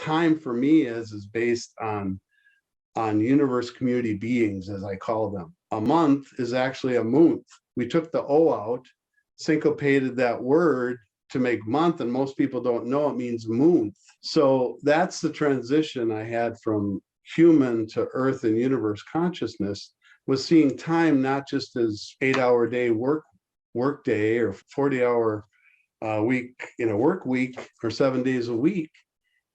time for me is based on universe community beings, as I call them. A month is actually a month. We took the O out, syncopated that word to make month, and most people don't know it means month. So that's the transition I had from human to earth and universe consciousness, was seeing time not just as 8-hour day work day or 40-hour week, work week, or 7 days a week.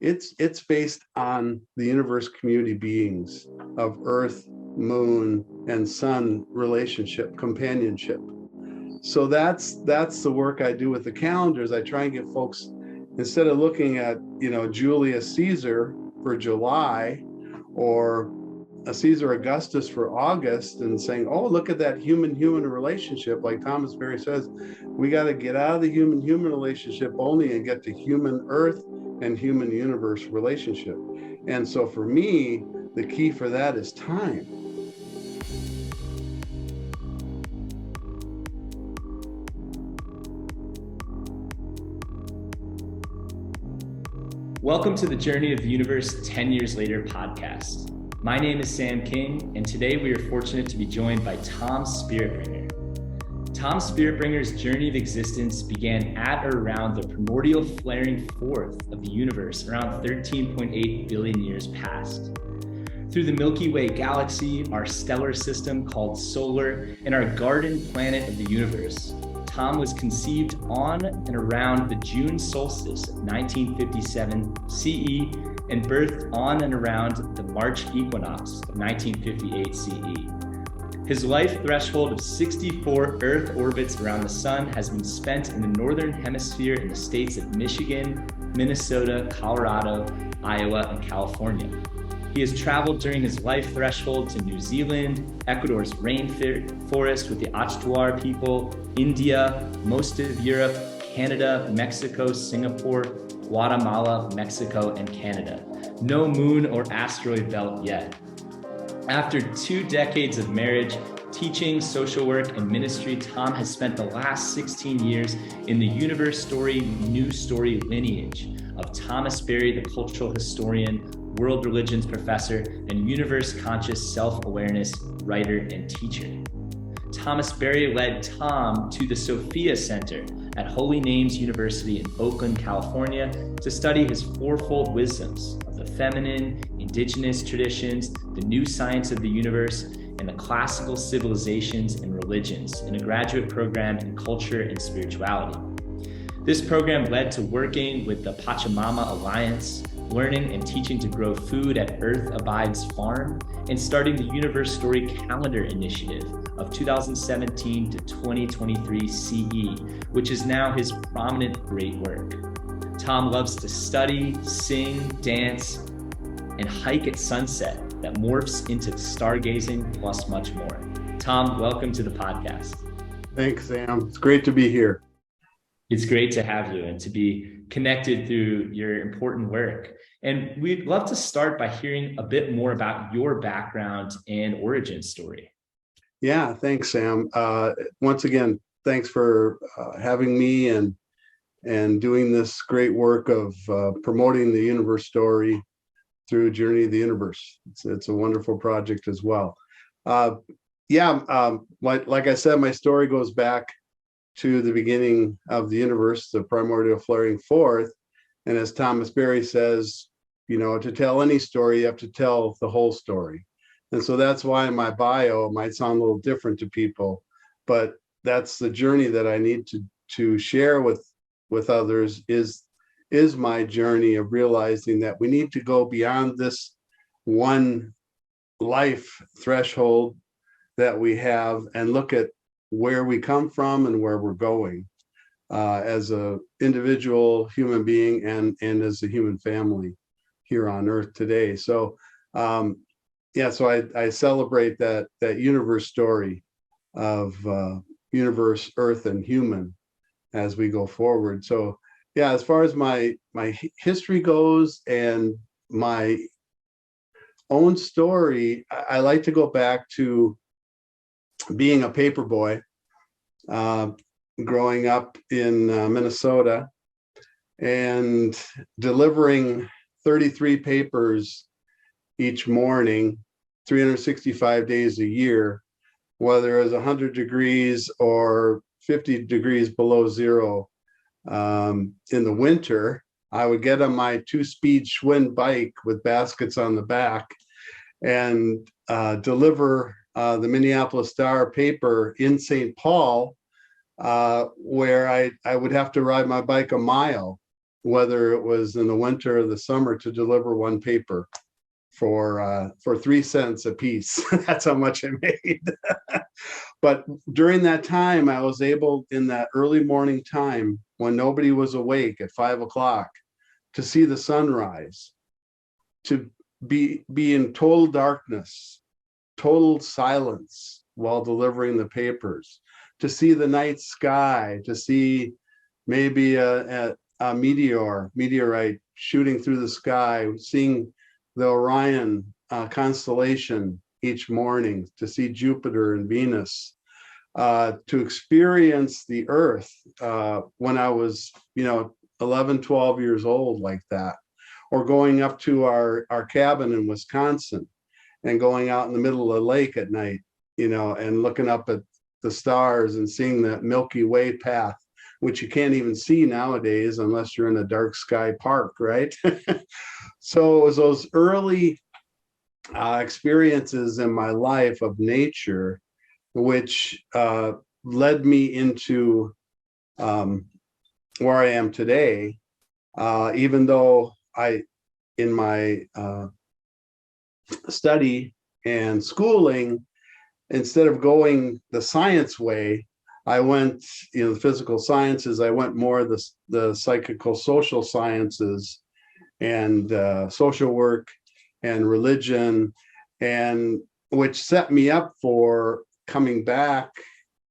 It's based on the universe community beings of earth, moon, and sun relationship, companionship. So that's the work I do with the calendars. I try and get folks, instead of looking at, Julius Caesar for July, or a Caesar Augustus for August, and saying, oh, look at that human-human relationship. Like Tom Spiritbringer says, we got to get out of the human-human relationship only and get to human-earth and human-universe relationship. And so for me, the key for that is time. Welcome to the Journey of the Universe 10 Years Later podcast. My name is Sam King, and today we are fortunate to be joined by Tom Spiritbringer. Tom Spiritbringer's journey of existence began at or around the primordial flaring forth of the universe around 13.8 billion years past. Through the Milky Way galaxy, our stellar system called Solar, and our garden planet of the universe, Tom was conceived on and around the June solstice of 1957 CE and birthed on and around the March equinox of 1958 CE. His life threshold of 64 Earth orbits around the sun has been spent in the Northern Hemisphere in the states of Michigan, Minnesota, Colorado, Iowa, and California. He has traveled during his life threshold to New Zealand, Ecuador's rainforest with the Achuar people, India, most of Europe, Canada, Mexico, Singapore, Guatemala, Mexico, and Canada. No moon or asteroid belt yet. After 2 decades of marriage, teaching, social work, and ministry, Tom has spent the last 16 years in the universe story, new story lineage of Thomas Berry, the cultural historian, world religions professor, and universe conscious self-awareness writer and teacher. Thomas Berry led Tom to the Sophia Center at Holy Names University in Oakland, California, to study his fourfold wisdoms of the feminine, indigenous traditions, the new science of the universe, and the classical civilizations and religions in a graduate program in culture and spirituality. This program led to working with the Pachamama Alliance, learning and teaching to grow food at Earth Abides Farm, and starting the Universe Story Calendar Initiative of 2017 to 2023 CE, which is now his prominent great work. Tom loves to study, sing, dance, and hike at sunset that morphs into stargazing plus much more. Tom, welcome to the podcast. Thanks, Sam. It's great to be here. It's great to have you and to be connected through your important work. And we'd love to start by hearing a bit more about your background and origin story. Yeah, thanks, Sam. Once again, thanks for having me and doing this great work of promoting the universe story through Journey of the Universe. It's a wonderful project as well. Like I said, my story goes back to the beginning of the universe, the primordial flaring forth. And as Thomas Berry says, to tell any story, you have to tell the whole story. And so that's why in my bio, it might sound a little different to people, but that's the journey that I need to share with others is my journey of realizing that we need to go beyond this one life threshold that we have and look at where we come from and where we're going as an individual human being and as a human family here on Earth today. So so I celebrate that universe story of universe, Earth, and human as we go forward. So yeah, as far as my history goes and my own story, I like to go back to being a paper boy, growing up in Minnesota and delivering 33 papers each morning, 365 days a year, whether it was 100 degrees or 50 degrees below zero. In the winter, I would get on my 2-speed Schwinn bike with baskets on the back and deliver the Minneapolis Star paper in St. Paul, where I would have to ride my bike a mile, whether it was in the winter or the summer, to deliver one paper for 3 cents a piece. That's how much I made. But during that time, I was able, in that early morning time when nobody was awake at 5 o'clock, to see the sunrise, to be in total darkness, total silence while delivering the papers, to see the night sky, to see maybe a meteorite shooting through the sky, seeing the Orion constellation each morning, to see Jupiter and Venus, to experience the Earth when I was, 11, 12 years old, like that, or going up to our cabin in Wisconsin and going out in the middle of the lake at night, and looking up at the stars and seeing the Milky Way path, which you can't even see nowadays unless you're in a dark sky park, right? So it was those early experiences in my life of nature, which led me into where I am today, even though in my study and schooling, instead of going the science way, I went, the physical sciences, I went more the psychical social sciences and social work and religion, and which set me up for coming back.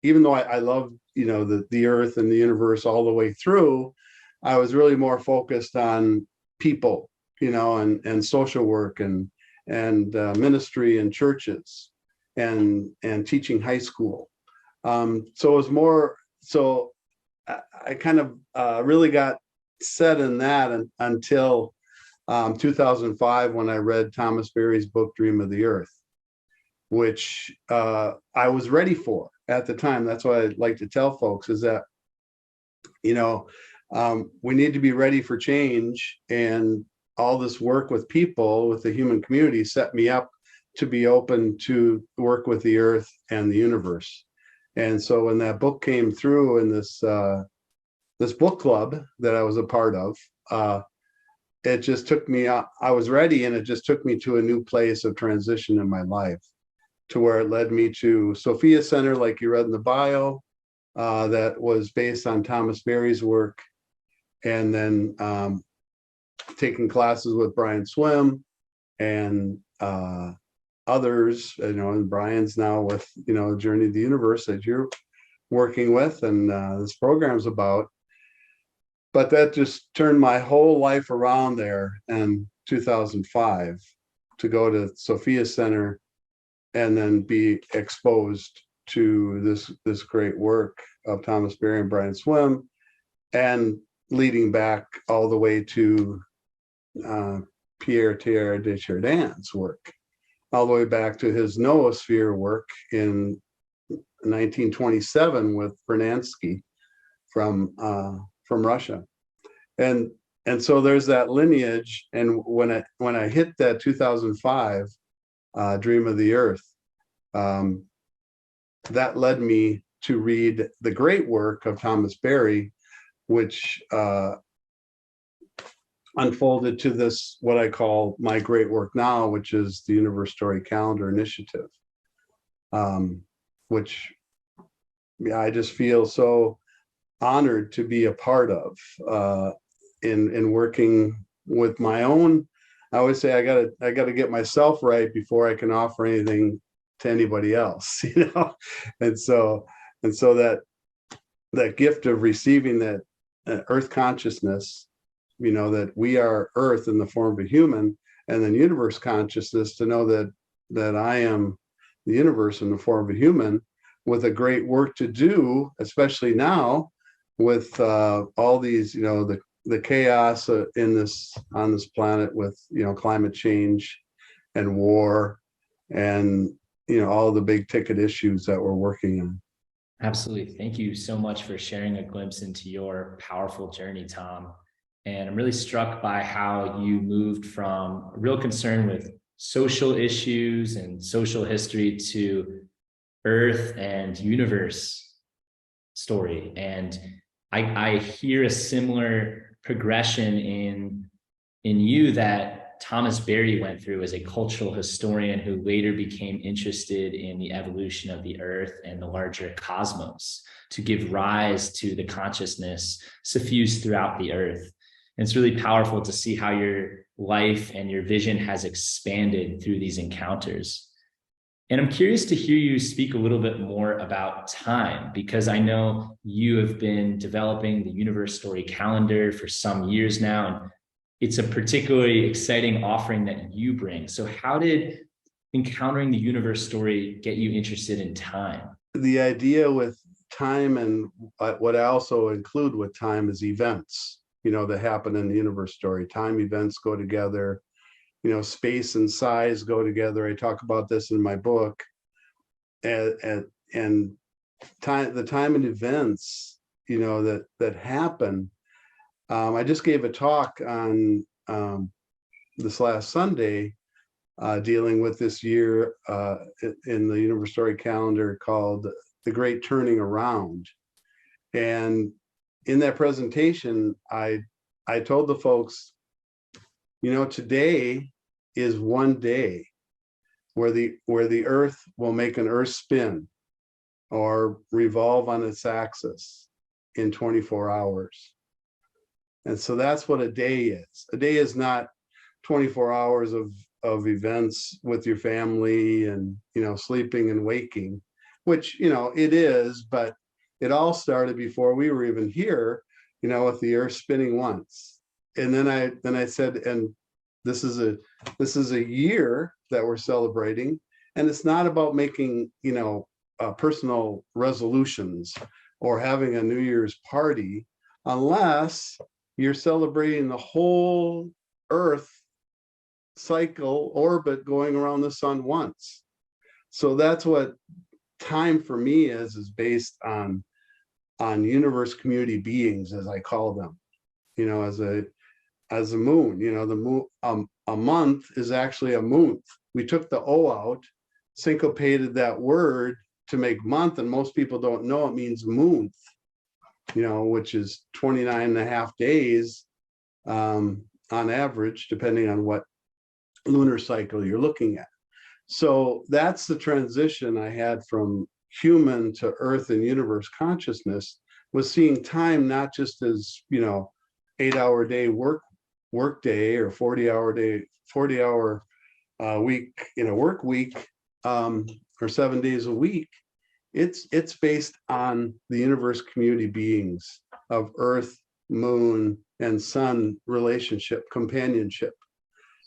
Even though I love, the earth and the universe all the way through, I was really more focused on people, and social work and ministry and churches and teaching high school. So it was more, so I kind of really got set in that until 2005, when I read Thomas Berry's book, Dream of the Earth, which I was ready for at the time. That's what I'd like to tell folks, is that, we need to be ready for change, and all this work with people, with the human community, set me up to be open to work with the earth and the universe. And so when that book came through in this book club that I was a part of, it just took me, I was ready, and it just took me to a new place of transition in my life, to where it led me to Sophia Center, like you read in the bio, that was based on Thomas Berry's work, and then taking classes with Brian Swim and others, and Brian's now with, Journey of the Universe that you're working with, and this program's about. But that just turned my whole life around there in 2005, to go to Sophia Center and then be exposed to this great work of Thomas Berry and Brian Swim, and leading back all the way to Pierre Teilhard de Chardin's work, all the way back to his noosphere work in 1927 with Vernadsky from Russia. And so there's that lineage. And when I hit that 2005 Dream of the Earth, that led me to read the great work of Thomas Berry, which unfolded to this, what I call my great work now, which is the Universe Story Calendar Initiative, which I just feel so honored to be a part of, in working with my own. I always say I gotta get myself right before I can offer anything to anybody else, and so that gift of receiving that earth consciousness, that we are earth in the form of a human, and then universe consciousness, to know that I am the universe in the form of a human, with a great work to do, especially now with all these, the the chaos on this planet with, climate change and war and, all the big ticket issues that we're working on. Absolutely. Thank you so much for sharing a glimpse into your powerful journey, Tom. And I'm really struck by how you moved from a real concern with social issues and social history to Earth and universe story. And I hear a similar progression in you that Thomas Berry went through as a cultural historian who later became interested in the evolution of the earth and the larger cosmos to give rise to the consciousness suffused throughout the earth. And it's really powerful to see how your life and your vision has expanded through these encounters. And I'm curious to hear you speak a little bit more about time, because I know you have been developing the Universe Story calendar for some years now, and it's a particularly exciting offering that you bring. So how did encountering the Universe Story get you interested in time? The idea with time, and what I also include with time, is events, that happen in the Universe Story. Time events go together. Space and size go together. I talk about this in my book, and time, the time and events, that happen. I just gave a talk on this last Sunday, dealing with this year in the Universe Story calendar called "The Great Turning Around," and in that presentation, I told the folks, today is one day where the earth will make an earth spin or revolve on its axis in 24 hours. And so that's what a day is. A day is not 24 hours of events with your family and, sleeping and waking, which, it is, but it all started before we were even here, with the earth spinning once. And then I said, and this is a year that we're celebrating, and it's not about making, personal resolutions or having a New Year's party unless you're celebrating the whole earth cycle orbit going around the sun once. So that's what time for me is based on universe community beings, as I call them, as a moon. The moon, a month is actually a month. We took the O out, syncopated that word to make month, and most people don't know it means moonth, which is 29 and a half days on average, depending on what lunar cycle you're looking at. So that's the transition I had from human to earth and universe consciousness, was seeing time not just as 8-hour day work day or 40-hour week work week, or 7 days a week. It's based on the universe community beings of earth, moon, and sun relationship, companionship.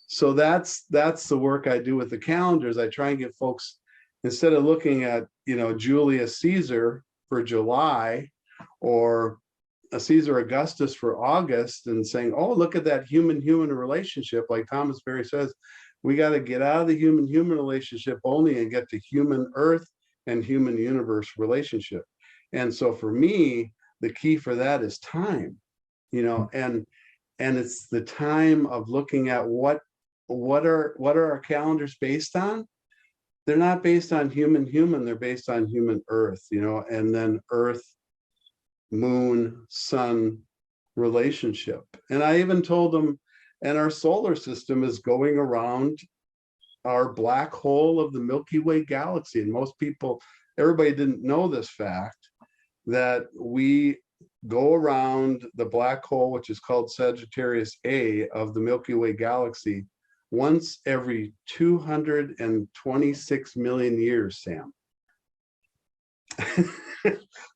So that's the work I do with the calendars. I try and get folks, instead of looking at Julius Caesar for July or a Caesar Augustus for August, and saying, oh, look at that human-human relationship, like Thomas Berry says, we got to get out of the human-human relationship only and get to human earth and human universe relationship. And so for me, the key for that is time, and it's the time of looking at what are our calendars based on. They're not based on human, they're based on human earth, and then earth, moon, sun relationship. And I even told them, and our solar system is going around our black hole of the Milky Way galaxy. And everybody didn't know this fact, that we go around the black hole, which is called Sagittarius A of the Milky Way galaxy, once every 226 million years, Sam.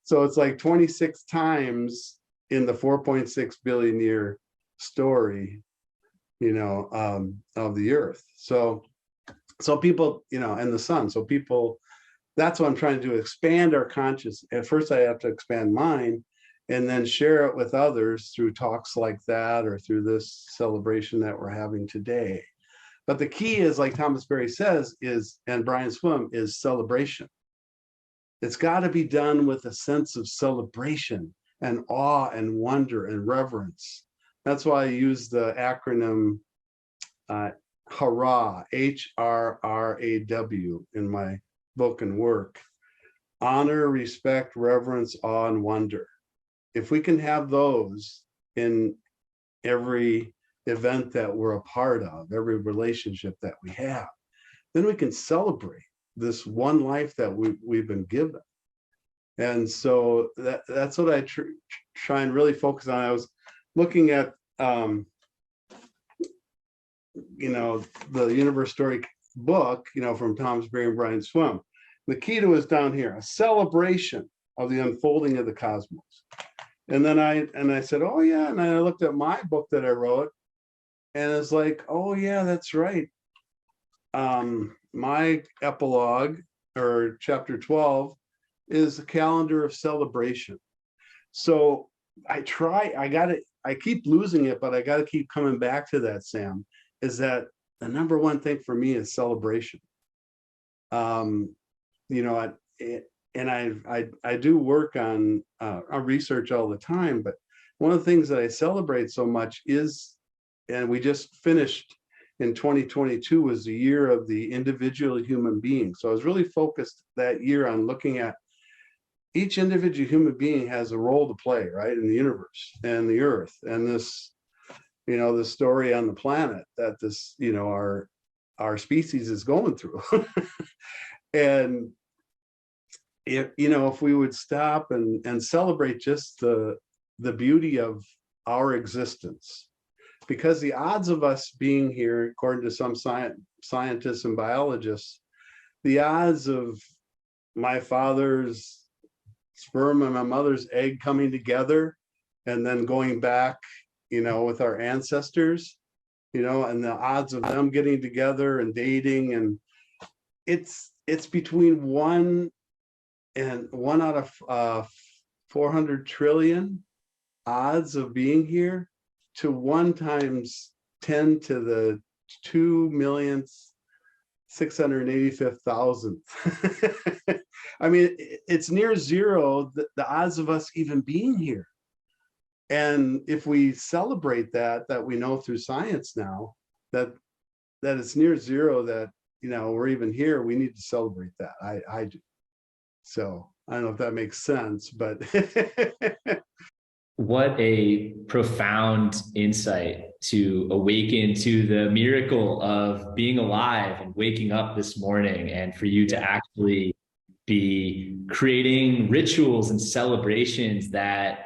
So it's like 26 times in the 4.6 billion year story, of the earth. So people, and the sun. So people, that's what I'm trying to do, expand our consciousness. At first I have to expand mine, and then share it with others through talks like that or through this celebration that we're having today. But the key is, like Thomas Berry says, and Brian Swim, is celebration. It's got to be done with a sense of celebration and awe and wonder and reverence. That's why I use the acronym HRRAW, HRRAW, in my book and work. Honor, respect, reverence, awe, and wonder. If we can have those in every event that we're a part of, every relationship that we have, then we can celebrate this one life that we've been given. And so that's what I try and really focus on. I was looking at, the Universe Story book, from Tom Spiritbringer and Brian Swim. The key to it is down here, a celebration of the unfolding of the cosmos. And then I said, oh yeah, and I looked at my book that I wrote, and it's like, oh yeah, that's right. My epilogue, or chapter 12, is a calendar of celebration. So I keep losing it, but I got to keep coming back to that, Sam, is that the number one thing for me is celebration. I do work on research all the time, but one of the things that I celebrate so much is, and we just finished in 2022, was the year of the individual human being. So I was really focused that year on looking at each individual human being has a role to play, right, in the universe and the earth, and this, the story on the planet that this, our species is going through. And if we would stop and celebrate just the beauty of our existence, because the odds of us being here, according to some scientists and biologists, the odds of my father's sperm and my mother's egg coming together and then going back, with our ancestors, and the odds of them getting together and dating, and it's between one out of 400 trillion odds of being here to 1 times 10 to the 2,685,000. I mean, it's near zero, the odds of us even being here. And if we celebrate that we know through science now, that it's near zero, that, we're even here, we need to celebrate that. I do. So I don't know if that makes sense, but what a profound insight to awaken to the miracle of being alive and waking up this morning, and for you to actually be creating rituals and celebrations that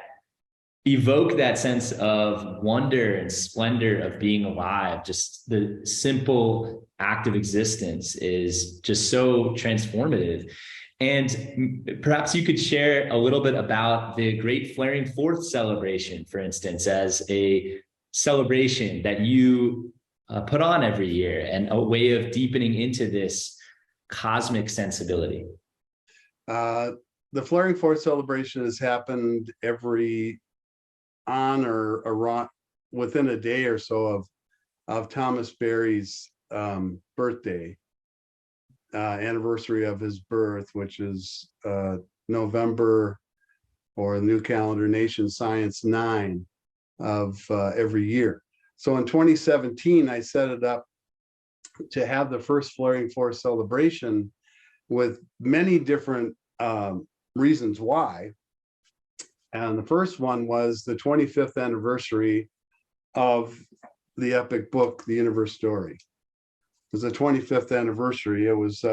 evoke that sense of wonder and splendor of being alive. Just the simple act of existence is just so transformative. And perhaps you could share a little bit about the Great Flaring Forth celebration, for instance, as a celebration that you put on every year, and a way of deepening into this cosmic sensibility. The Flaring Forth celebration has happened on or around within a day or so of Thomas Berry's birthday. Anniversary of his birth, which is November, or the new calendar nation science 9 of every year. So in 2017, I set it up to have the first Flaring Forth celebration, with many different reasons why. And the first one was the 25th anniversary of the epic book, The Universe Story. It was the 25th anniversary. It was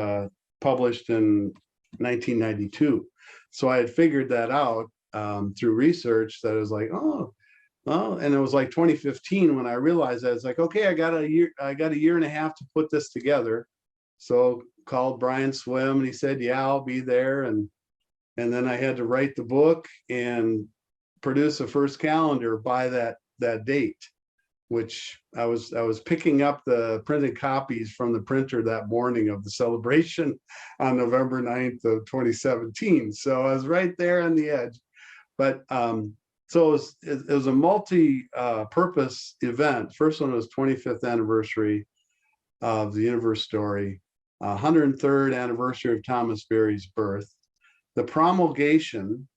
published in 1992. So I had figured that out through research, that it was like, oh, well, and it was like 2015 when I realized that. It's like, okay, I got a year and a half to put this together. So called Brian Swim, and he said, yeah, I'll be there. And then I had to write the book and produce a first calendar by that date, which I was picking up the printed copies from the printer that morning of the celebration on November 9th of 2017. So I was right there on the edge. But so it was a multi-purpose event. First one was 25th anniversary of the Universe Story, 103rd anniversary of Thomas Berry's birth, the promulgation,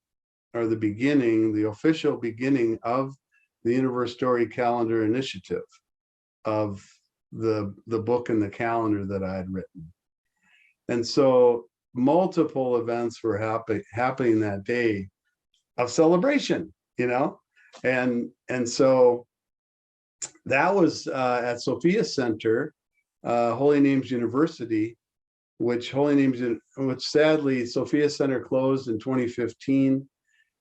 or the beginning, the official beginning of the Universe Story Calendar Initiative, of the book and the calendar that I had written. And so multiple events were happening that day of celebration, and so that was at Sophia Center, Holy Names University, which sadly Sophia Center closed in 2015,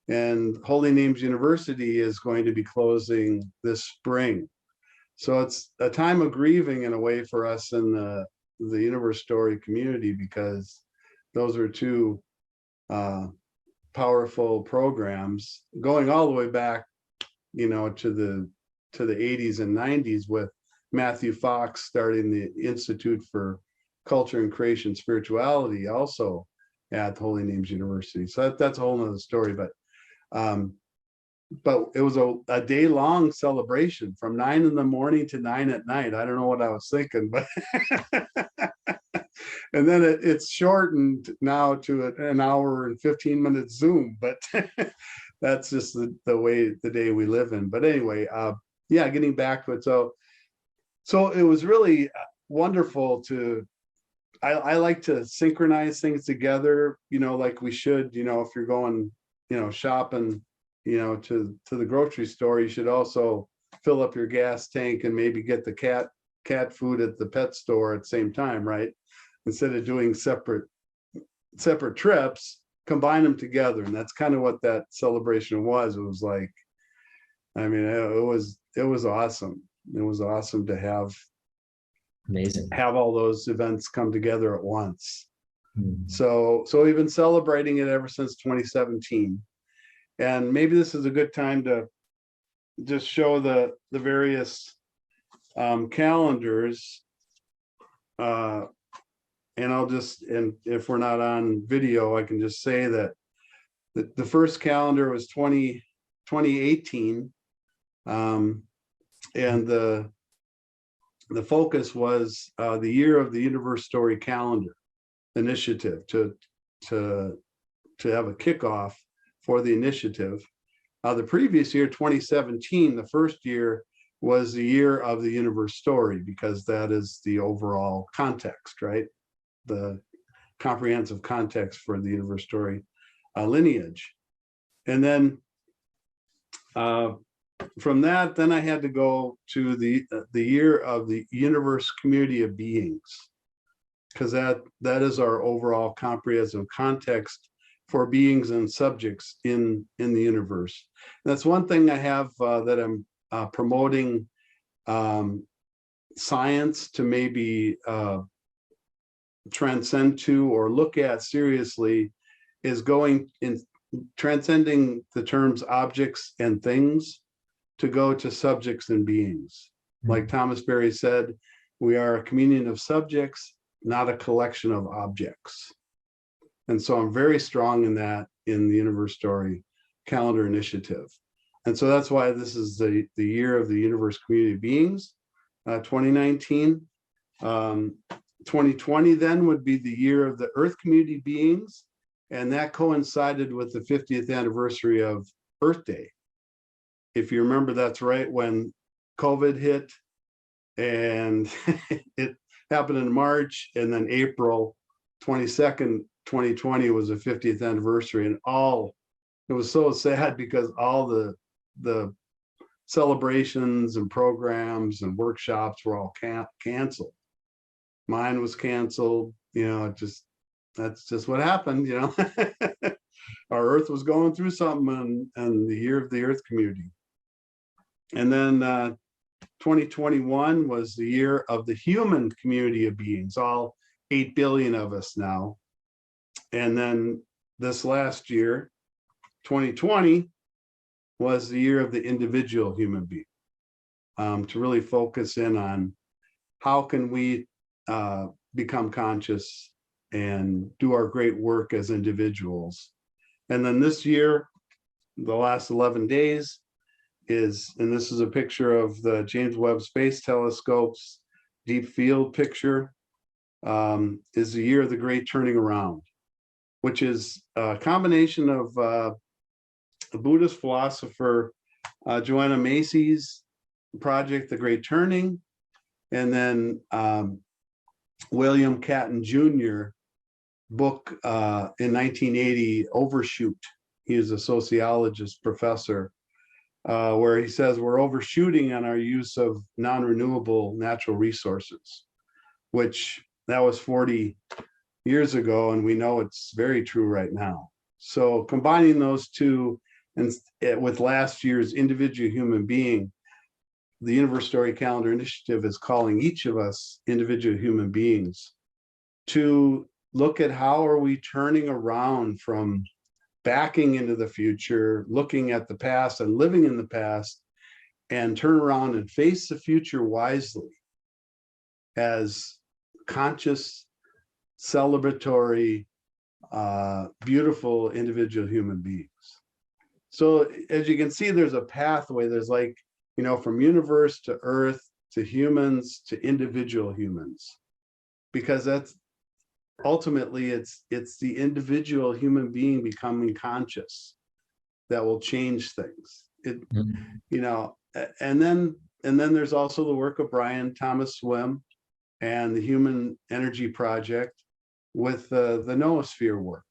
and Holy Names University is going to be closing this spring. So it's a time of grieving in a way for us in the Universe Story community, because those are two powerful programs going all the way back, to the 80s and 90s, with Matthew Fox starting the Institute for Culture and Creation Spirituality also at Holy Names University. So that's a whole nother story, but it was a day-long celebration from 9 in the morning to 9 at night. I don't know what I was thinking, but and then it's shortened now to an hour and 15 minute Zoom, but that's just the way the day we live in. But anyway, getting back to it. So it was really wonderful I like to synchronize things together, like we should, if you're going, shopping, to the grocery store, you should also fill up your gas tank and maybe get the cat food at the pet store at the same time, right? Instead of doing separate trips, combine them together. And that's kind of what that celebration was. It was like, it was awesome. It was awesome to have all those events come together at once. Mm-hmm. So we've been celebrating it ever since 2017. And maybe this is a good time to just show the various calendars. And if we're not on video, I can just say that the first calendar was 2018. And the focus was the year of the Universe Story Calendar Initiative, to have a kickoff for the initiative. The previous year, 2017, the first year, was the year of the Universe Story, because that is the overall context, right? The comprehensive context for the Universe Story lineage. And then from that, then I had to go to the year of the Universe Community of Beings, because that is our overall comprehensive context for beings and subjects in the universe. And that's one thing I have that I'm promoting science to maybe transcend to or look at seriously, is going in transcending the terms objects and things to go to subjects and beings. Mm-hmm. Like Thomas Berry said, we are a communion of subjects, not a collection of objects. And so I'm very strong in that in the Universe Story Calendar Initiative. And so that's why this is the year of the Universe Community of Beings, 2019. 2020 then would be the year of the Earth Community Beings, and that coincided with the 50th anniversary of Earth Day. If you remember, that's right when COVID hit, and it happened in March, and then April 22nd, 2020 was the 50th anniversary, and it was so sad because all the celebrations and programs and workshops were all canceled. Mine was canceled, that's just what happened, Our Earth was going through something, and the year of the Earth Community. And then 2021 was the year of the human community of beings, all 8 billion of us now. And then this last year, 2020, was the year of the individual human being, to really focus in on how can we become conscious and do our great work as individuals. And then this year, the last 11 days is, and this is a picture of the James Webb Space Telescope's deep field picture, is the year of the great turning around, which is a combination of the Buddhist philosopher Joanna Macy's project, The Great Turning, and then William Catton Jr. book in 1980, Overshoot. He is a sociologist professor, where he says we're overshooting on our use of non-renewable natural resources, which that was 40 years ago, and we know it's very true right now. So combining those two, and with last year's individual human being, the Universe Story Calendar Initiative is calling each of us individual human beings to look at how are we turning around from backing into the future, looking at the past and living in the past, and turn around and face the future wisely as conscious, celebratory, beautiful individual human beings. So as you can see, there's a pathway. There's like, you know, from universe to earth to humans to individual humans, because that's ultimately it's the individual human being becoming conscious that will change things. You know, and then there's also the work of Brian Thomas Swim and the Human Energy Project with the noosphere work,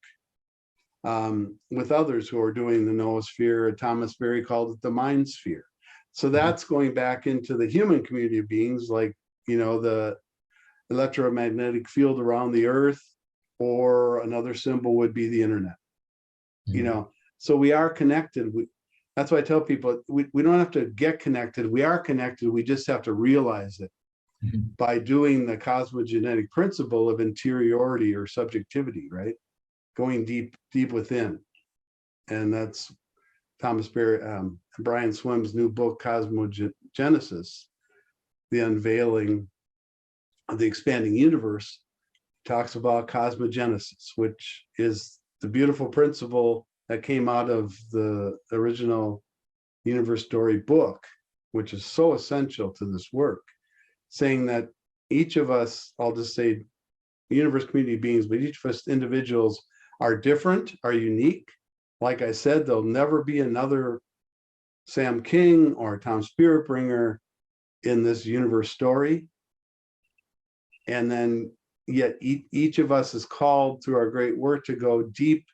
with others who are doing the noosphere. Thomas Berry called it the mind sphere. So that's going back into the human community of beings, like, you know, the electromagnetic field around the earth, or another symbol would be the internet. You know, so we are connected. That's why I tell people we don't have to get connected. We are connected. We just have to realize it by doing the cosmogenetic principle of interiority or subjectivity, right? Going deep within. And that's Thomas Berry, Brian Swim's new book, Cosmogenesis, The Unveiling of the Expanding Universe, talks about cosmogenesis, which is the beautiful principle that came out of the original Universe Story book, which is so essential to this work, saying that each of us, I'll just say universe community beings, but each of us individuals are different, are unique. Like I said, there'll never be another Sam King or Tom Spiritbringer in this universe story. And then yet each of us is called through our great work to go deep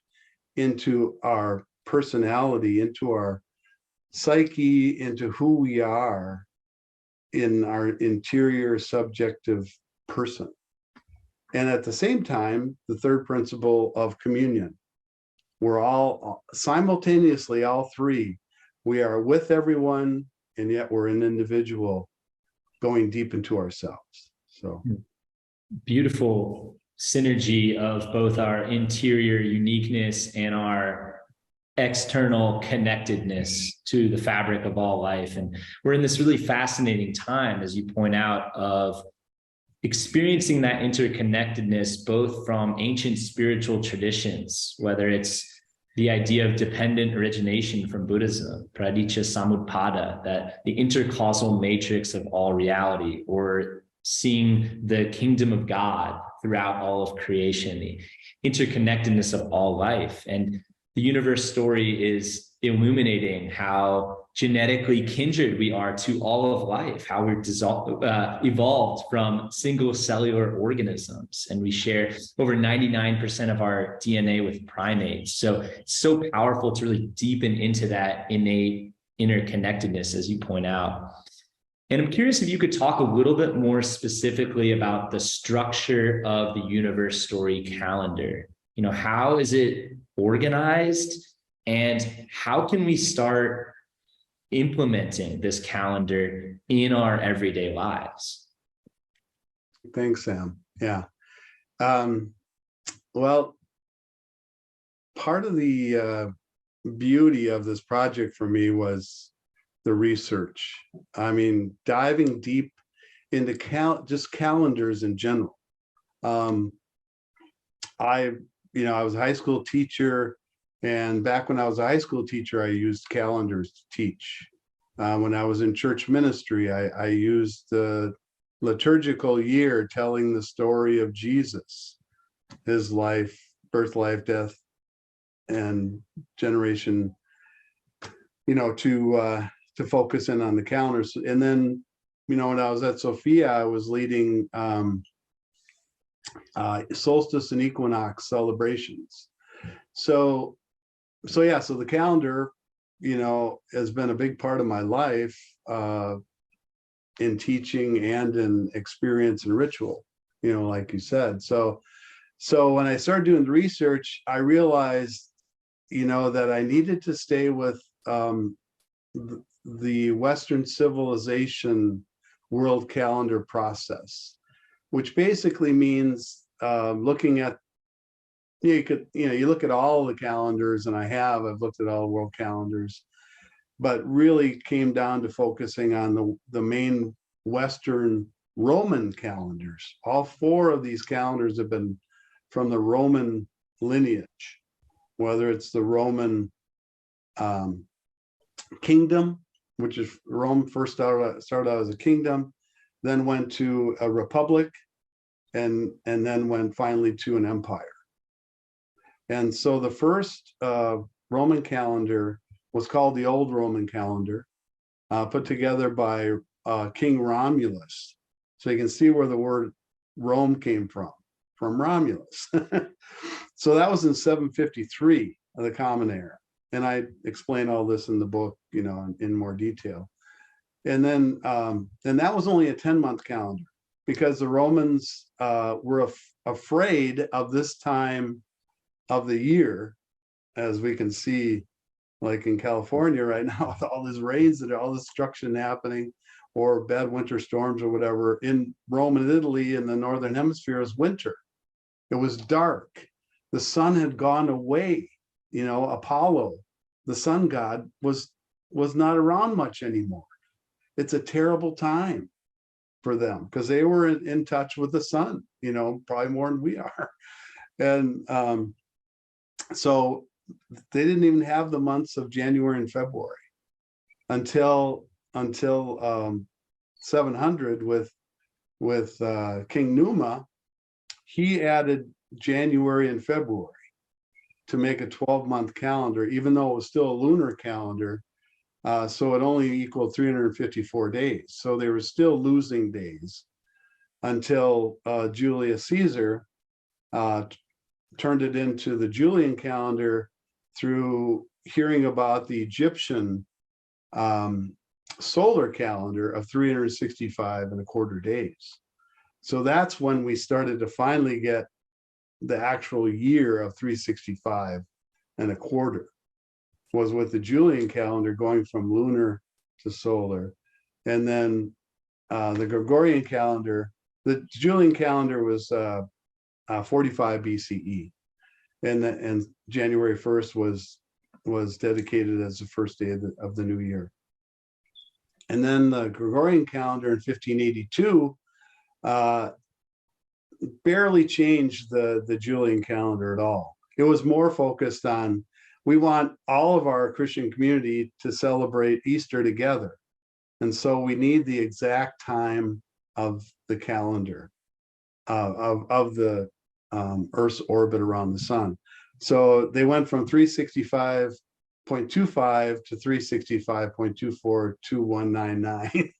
into our personality, into our psyche, into who we are in our interior subjective person. And at the same time, the third principle of communion. We're all simultaneously, all three, we are with everyone, and yet we're an individual going deep into ourselves. So beautiful synergy of both our interior uniqueness and our external connectedness to the fabric of all life. And we're in this really fascinating time, as you point out, of experiencing that interconnectedness, both from ancient spiritual traditions, whether it's the idea of dependent origination from Buddhism, praditya samutpada, that the intercausal matrix of all reality, or seeing the kingdom of God throughout all of creation, the interconnectedness of all life. And the universe story is illuminating how genetically kindred we are to all of life, how we're evolved from single cellular organisms, and we share over 99% of our DNA with primates. So it's so powerful to really deepen into that innate interconnectedness, as you point out. And I'm curious if you could talk a little bit more specifically about the structure of the universe story calendar. You know, how is it organized, and how can we start implementing this calendar in our everyday lives? Thanks, Sam. Yeah. Well, part of the beauty of this project for me was the research. I mean, diving deep into just calendars in general. I was a high school teacher. And back when I was a high school teacher, I used calendars to teach. When I was in church ministry, I used the liturgical year telling the story of Jesus, his life, birth, life, death, and generation, to focus in on the calendars. And then, when I was at Sophia, I was leading solstice and equinox celebrations. So the calendar, has been a big part of my life in teaching and in experience and ritual, like you said. So when I started doing the research, I realized, that I needed to stay with the Western civilization world calendar process, which basically means looking at, you look at all the calendars, and I've looked at all the world calendars, but really came down to focusing on the main Western Roman calendars. All 4 of these calendars have been from the Roman lineage, whether it's the Roman kingdom, which is Rome first started out as a kingdom, then went to a republic, and then went finally to an empire. And so the first Roman calendar was called the Old Roman calendar, put together by King Romulus. So you can see where the word Rome came from Romulus. So that was in 753 of the Common Era. And I explain all this in the book, in more detail. And then that was only a 10-month calendar, because the Romans were afraid of this time of the year, as we can see, like in California right now, with all these rains and all this destruction happening, or bad winter storms or whatever. In Rome and Italy in the northern hemisphere, it was winter. It was dark. The sun had gone away. Apollo, the sun god, was not around much anymore. It's a terrible time for them, because they were in touch with the sun, probably more than we are. And so they didn't even have the months of January and February until 700 with King Numa. He added January and February to make a 12-month calendar, even though it was still a lunar calendar. So it only equaled 354 days. So they were still losing days until Julius Caesar turned it into the Julian calendar through hearing about the Egyptian solar calendar of 365 and a quarter days. So that's when we started to finally get the actual year of 365 and a quarter, was with the Julian calendar going from lunar to solar. And then the Gregorian calendar, the Julian calendar was 45 BCE. And January 1st was dedicated as the first day of the new year. And then the Gregorian calendar in 1582 barely changed the Julian calendar at all. It was more focused on, we want all of our Christian community to celebrate Easter together. And so we need the exact time of the calendar of the Earth's orbit around the sun. So they went from 365.25 to 365.242199,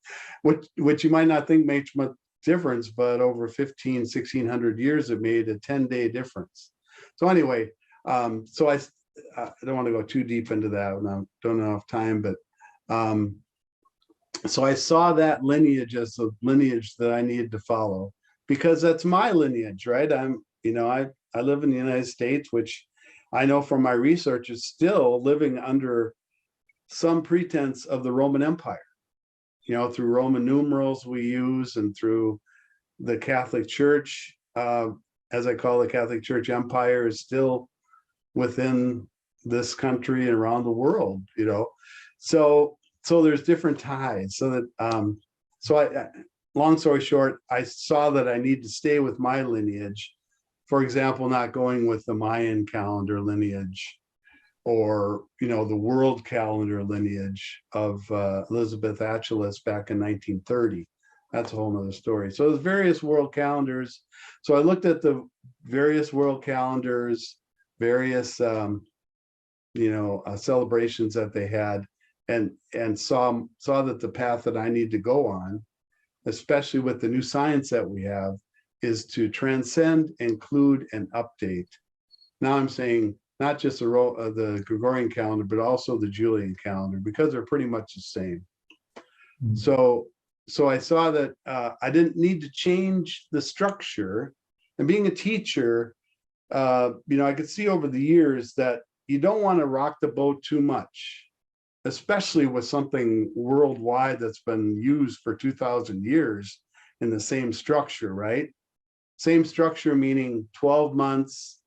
which you might not think makes much difference, but over 1600 years, it made a 10-day difference. So anyway, so I don't want to go too deep into that, and I don't have enough time, but so I saw that lineage as a lineage that I needed to follow, because that's my lineage, right? I live in the United States, which I know from my research is still living under some pretense of the Roman Empire, through Roman numerals we use, and through the Catholic Church, as I call the Catholic Church empire, is still within this country and around the world, So there's different ties. So that long story short, I saw that I need to stay with my lineage. For example, not going with the Mayan calendar lineage, or, the world calendar lineage of Elizabeth Achelis back in 1930. That's a whole nother story. So there's various world calendars. So I looked at the various world calendars, various, celebrations that they had, and saw that the path that I need to go on, especially with the new science that we have, is to transcend, include, and update. Now I'm saying not just the Gregorian calendar, but also the Julian calendar, because they're pretty much the same. Mm-hmm. So I saw that I didn't need to change the structure. And being a teacher, I could see over the years that you don't want to rock the boat too much, especially with something worldwide that's been used for 2,000 years in the same structure, right? Same structure, meaning 12 months,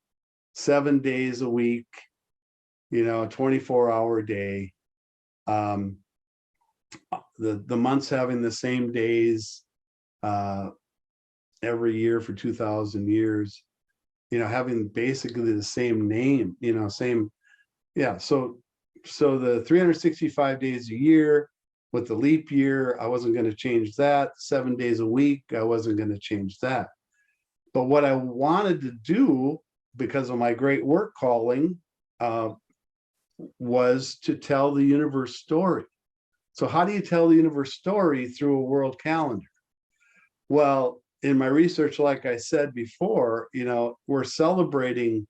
7 days a week, 24-hour day. The months having the same days every year for 2,000 years, having basically the same name, same, yeah. So the 365 days a year with the leap year, I wasn't going to change that. 7 days a week, I wasn't going to change that. But what I wanted to do, because of my great work calling, was to tell the universe story. So how do you tell the universe story through a world calendar? Well, in my research, like I said before, we're celebrating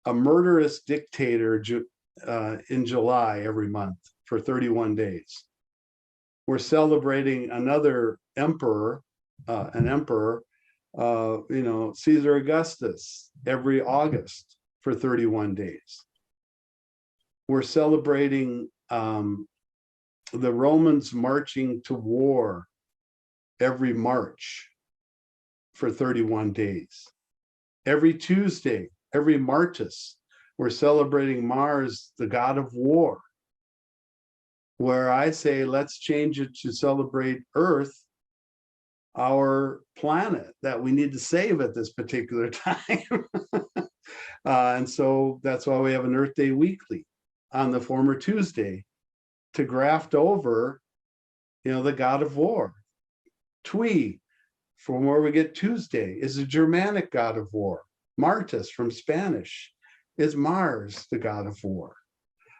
a murderous dictator in July every month for 31 days. We're celebrating another emperor, Caesar Augustus, every August for 31 days. We're celebrating the Romans marching to war every March for 31 days. Every Tuesday, every Martis, we're celebrating Mars, the god of war. Where I say, let's change it to celebrate Earth, our planet that we need to save at this particular time. And so that's why we have an Earth Day weekly on the former Tuesday, to graft over, the god of war. Twi, from where we get Tuesday, is a Germanic god of war. Martis, from Spanish, is Mars, the god of war.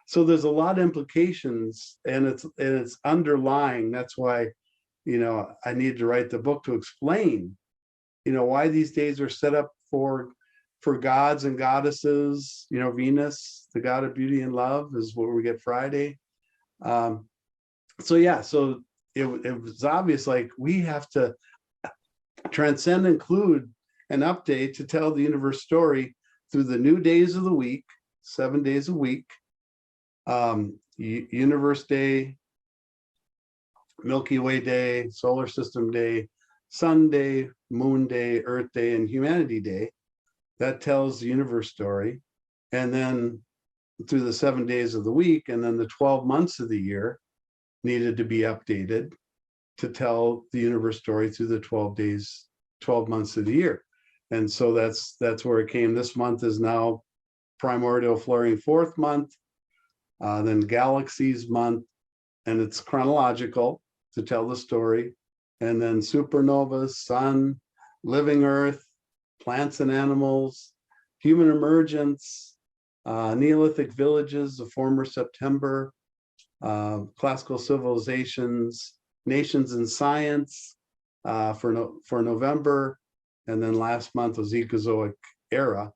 So there's a lot of implications, and it's underlying. That's why, I need to write the book to explain, why these days are set up for gods and goddesses. Venus, the god of beauty and love, is where we get Friday. So it was obvious, like, we have to transcend, include, and update to tell the universe story through the new days of the week, 7 days a week, Universe Day, Milky Way Day, Solar System Day, Sun Day, Moon Day, Earth Day, and Humanity Day. That tells the universe story. And then through the 7 days of the week, and then the 12 months of the year needed to be updated to tell the universe story through the 12 months of the year. And so that's where it came. This month is now primordial flaring 4th month, then galaxies month, and it's chronological to tell the story. And then supernovas, sun, living earth, plants and animals, human emergence, Neolithic villages, the former September, classical civilizations, nations in science for November, and then last month was Ecozoic era,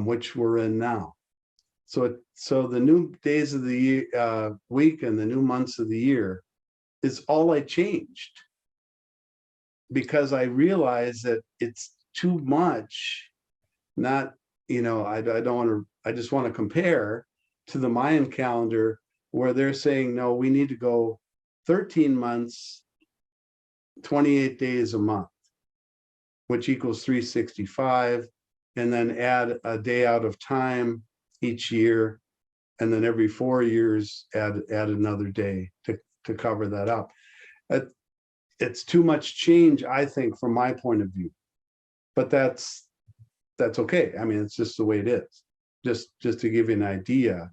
which we're in now. So the new days of the year, week, and the new months of the year is all I changed, because I realized that it's too much. Not, I don't want to. I just want to compare to the Mayan calendar, where they're saying, no, we need to go 13 months, 28 days a month, which equals 365, and then add a day out of time each year, and then every 4 years add another day to cover that up. It's too much change, I think, from my point of view, but that's okay. I mean, it's just the way it is. Just to give you an idea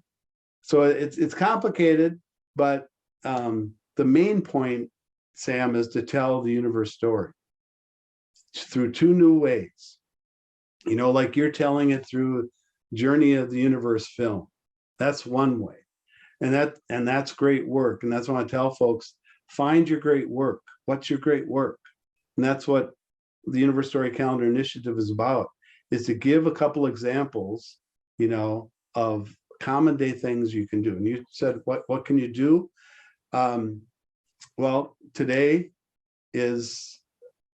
So it's complicated, but the main point, Sam, is to tell the universe story through two new ways. Like you're telling it through Journey of the Universe film. That's one way. And that's great work. And that's what I tell folks, find your great work. What's your great work? And that's what the Universe Story Calendar Initiative is about, is to give a couple examples, of common day things you can do. And you said, what can you do? Well, today is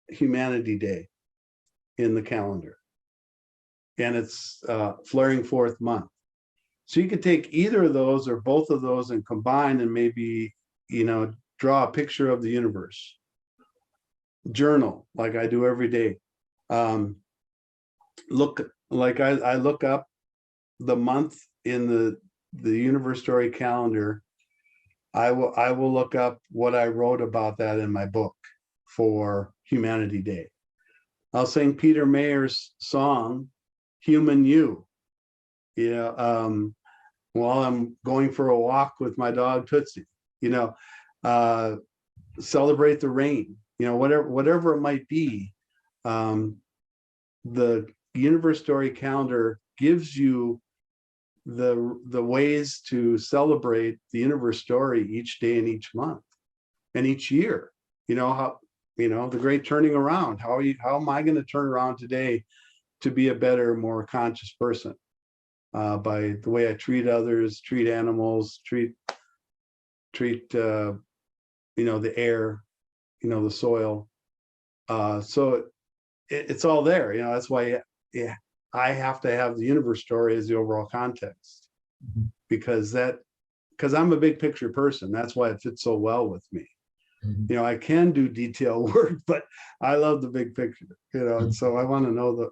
Humanity Day in the calendar, and it's flaring forth month. So you could take either of those or both of those and combine and maybe, draw a picture of the universe. Journal, like I do every day. Look, like I look up the month in the Universe Story calendar. I will look up what I wrote about that in my book for Humanity Day. I'll sing Peter Mayer's song, Human You, while I'm going for a walk with my dog Tootsie, celebrate the rain, whatever it might be. The Universe Story calendar gives you the ways to celebrate the universe story each day and each month and each year. The great turning around. How am I going to turn around today to be a better, more conscious person? By the way I treat others, treat animals, treat the air, the soil. So it's all there. That's why I have to have the universe story as the overall context, because I'm a big picture person. That's why it fits so well with me. I can do detail work, but I love the big picture, and so I want to know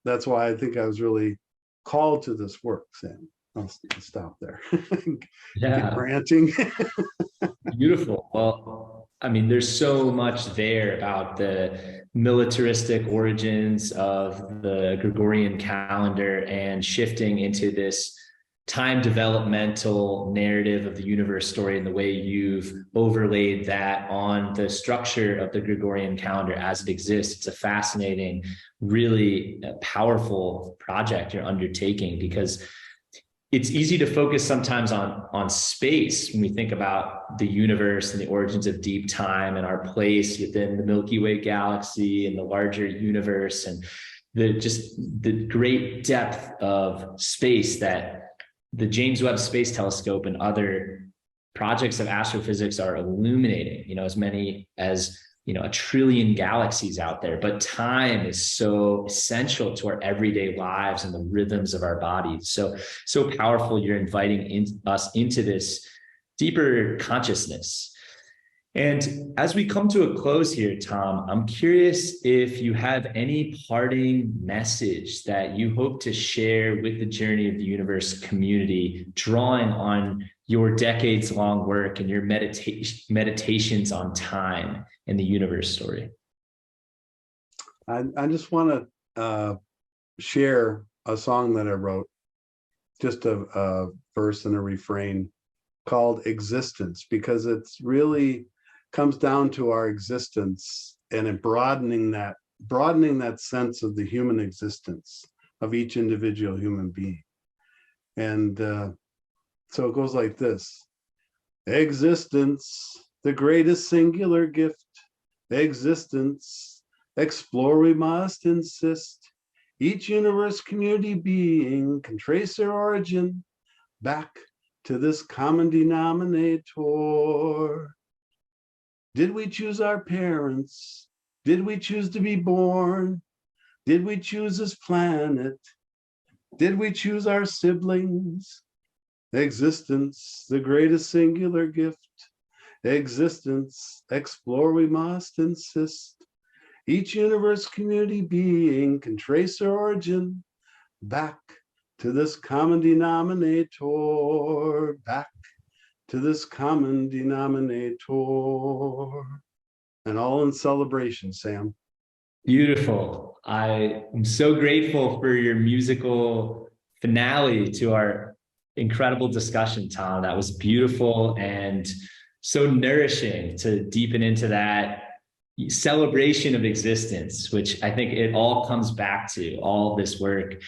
that's why I think I was really called to this work, Sam. I'll stop there. Yeah. Keep ranting. Beautiful. Well, there's so much there about the militaristic origins of the Gregorian calendar and shifting into this time developmental narrative of the universe story, and the way you've overlaid that on the structure of the Gregorian calendar as it exists. It's a fascinating, really powerful project you're undertaking, because it's easy to focus sometimes on space when we think about the universe and the origins of deep time and our place within the Milky Way galaxy and the larger universe, and the great depth of space that the James Webb Space Telescope and other projects of astrophysics are illuminating, as many as, a trillion galaxies out there. But time is so essential to our everyday lives and the rhythms of our bodies. So powerful. You're inviting us into this deeper consciousness. And as we come to a close here, Tom, I'm curious if you have any parting message that you hope to share with the Journey of the Universe community, drawing on your decades-long work and your meditations on time and the universe story. I just want to share a song that I wrote, just a verse and a refrain, called Existence, because it's really comes down to our existence and broadening that sense of the human existence of each individual human being. And so it goes like this: existence, the greatest singular gift. Existence, explore we must insist. Each universe community being can trace their origin back to this common denominator. Did we choose our parents? Did we choose to be born? Did we choose this planet? Did we choose our siblings? Existence, the greatest singular gift. Existence, explore we must insist. Each universe community being can trace their origin back to this common denominator, back to this common denominator. And all in celebration, Sam. Beautiful. I am so grateful for your musical finale to our incredible discussion, Tom. That was beautiful and so nourishing to deepen into that celebration of existence, which I think it all comes back to, all this work.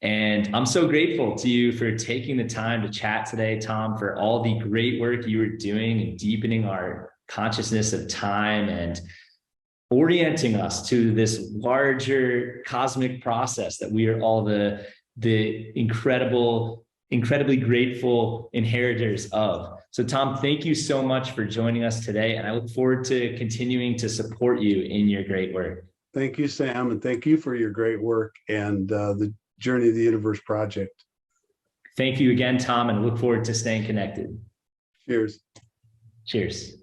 And I'm so grateful to you for taking the time to chat today, Tom, for all the great work you are doing and deepening our consciousness of time and orienting us to this larger cosmic process that we are all the incredibly grateful inheritors of. So Tom, thank you so much for joining us today. And I look forward to continuing to support you in your great work. Thank you, Sam. And thank you for your great work and the Journey of the Universe project. Thank you again, Tom, and look forward to staying connected. Cheers. Cheers.